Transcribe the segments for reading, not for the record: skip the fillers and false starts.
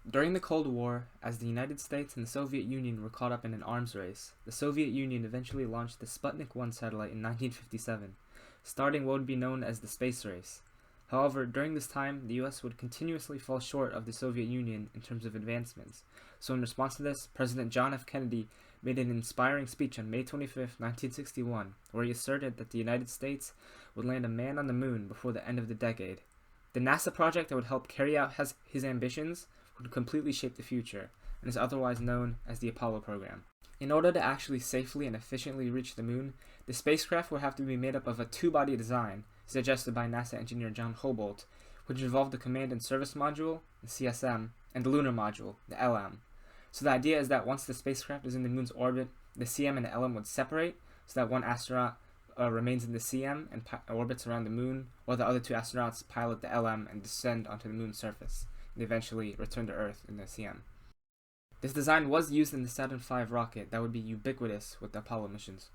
During the Cold War, as the United States and the Soviet Union were caught up in an arms race, the Soviet Union eventually launched the Sputnik 1 satellite in 1957, starting what would be known as the space race. However, during this time, the US would continuously fall short of the Soviet Union in terms of advancements. So in response to this, President John F. Kennedy made an inspiring speech on May 25, 1961, where he asserted that the United States would land a man on the moon before the end of the decade. The NASA project that would help carry out his ambitions would completely shape the future, and is otherwise known as the Apollo program. In order to actually safely and efficiently reach the moon, the spacecraft would have to be made up of a two-body design, suggested by NASA engineer John Hobolt, which involved the Command and Service Module, the CSM, and the Lunar Module, the LM. So the idea is that once the spacecraft is in the moon's orbit, the CM and the LM would separate, so that one astronaut remains in the CM and orbits around the moon, while the other two astronauts pilot the LM and descend onto the moon's surface, and eventually return to Earth in the CM. This design was used in the Saturn V rocket that would be ubiquitous with the Apollo missions.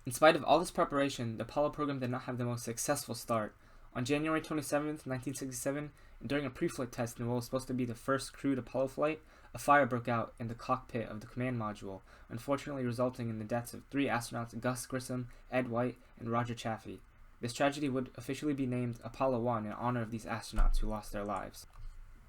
In spite of all this preparation, the Apollo program did not have the most successful start. On January 27, 1967, during a pre-flight test in what was supposed to be the first crewed Apollo flight, a fire broke out in the cockpit of the command module, unfortunately resulting in the deaths of 3 astronauts, Gus Grissom, Ed White, and Roger Chaffee. This tragedy would officially be named Apollo 1 in honor of these astronauts who lost their lives.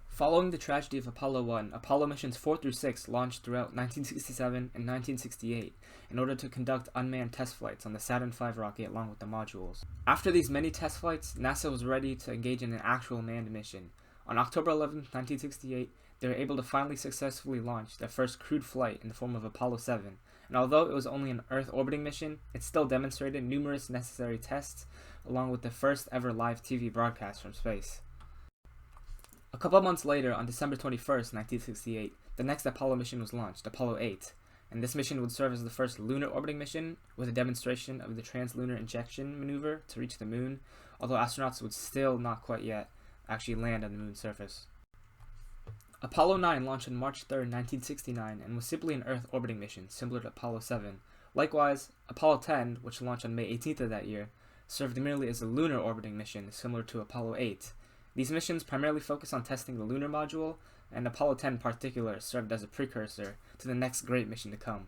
Following the tragedy of Apollo 1, Apollo missions 4 through 6 launched throughout 1967 and 1968 in order to conduct unmanned test flights on the Saturn V rocket along with the modules. After these many test flights, NASA was ready to engage in an actual manned mission. On October 11, 1968, they were able to finally successfully launch their first crewed flight in the form of Apollo 7, and although it was only an Earth orbiting mission, it still demonstrated numerous necessary tests, along with the first ever live TV broadcast from space. A couple months later, on December 21, 1968, the next Apollo mission was launched, Apollo 8, and this mission would serve as the first lunar orbiting mission, with a demonstration of the translunar injection maneuver to reach the moon, although astronauts would still not quite yet actually land on the moon's surface. Apollo 9 launched on March 3, 1969, and was simply an Earth orbiting mission, similar to Apollo 7. Likewise, Apollo 10, which launched on May 18th of that year, served merely as a lunar orbiting mission, similar to Apollo 8. These missions primarily focused on testing the lunar module, and Apollo 10 in particular served as a precursor to the next great mission to come.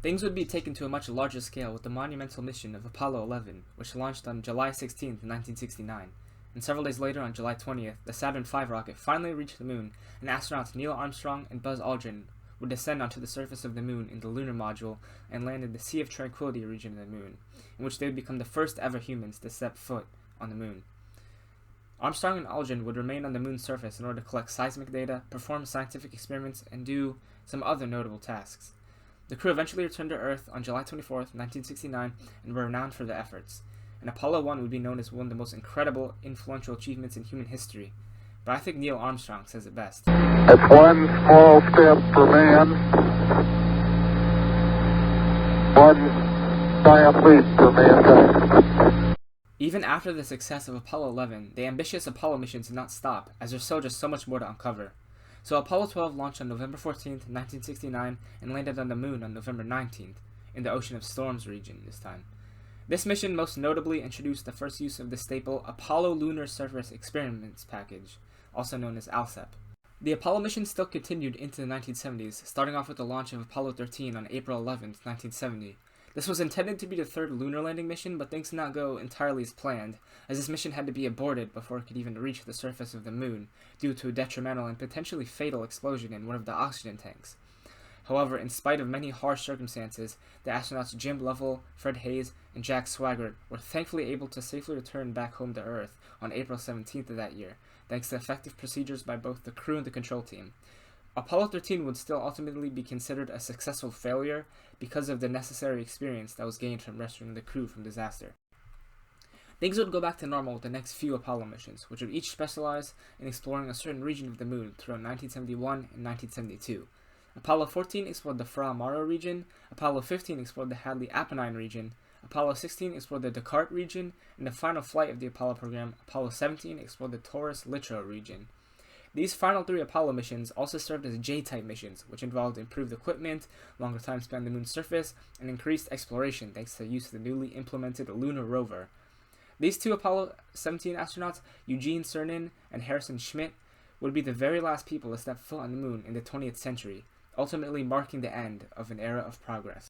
Things would be taken to a much larger scale with the monumental mission of Apollo 11, which launched on July 16, 1969. And several days later, on July 20th, the Saturn V rocket finally reached the moon, and astronauts Neil Armstrong and Buzz Aldrin would descend onto the surface of the moon in the lunar module and land in the Sea of Tranquility region of the moon, in which they would become the first ever humans to step foot on the moon. Armstrong and Aldrin would remain on the moon's surface in order to collect seismic data, perform scientific experiments, and do some other notable tasks. The crew eventually returned to Earth on July 24, 1969, and were renowned for their efforts. And Apollo 1 would be known as one of the most incredible, influential achievements in human history. But I think Neil Armstrong says it best. It's one small step for man, one giant leap for mankind. Even after the success of Apollo 11, the ambitious Apollo missions did not stop, as there's still just so much more to uncover. So Apollo 12 launched on November 14, 1969, and landed on the moon on November 19th, in the Ocean of Storms region this time. This mission most notably introduced the first use of the staple Apollo Lunar Surface Experiments Package, also known as ALSEP. The Apollo mission still continued into the 1970s, starting off with the launch of Apollo 13 on April 11, 1970. This was intended to be the third lunar landing mission, but things did not go entirely as planned, as this mission had to be aborted before it could even reach the surface of the moon, due to a detrimental and potentially fatal explosion in one of the oxygen tanks. However, in spite of many harsh circumstances, the astronauts Jim Lovell, Fred Hayes, and Jack Swigert were thankfully able to safely return back home to Earth on April 17th of that year, thanks to effective procedures by both the crew and the control team. Apollo 13 would still ultimately be considered a successful failure because of the necessary experience that was gained from rescuing the crew from disaster. Things would go back to normal with the next few Apollo missions, which would each specialize in exploring a certain region of the moon throughout 1971 and 1972. Apollo 14 explored the Fra-Mauro region, Apollo 15 explored the Hadley-Apennine region, Apollo 16 explored the Descartes region, and the final flight of the Apollo program, Apollo 17, explored the Taurus-Littrow region. These final 3 Apollo missions also served as J-type missions, which involved improved equipment, longer time spent on the moon's surface, and increased exploration thanks to the use of the newly implemented lunar rover. These 2 Apollo 17 astronauts, Eugene Cernan and Harrison Schmitt, would be the very last people to step foot on the moon in the 20th century, ultimately marking the end of an era of progress.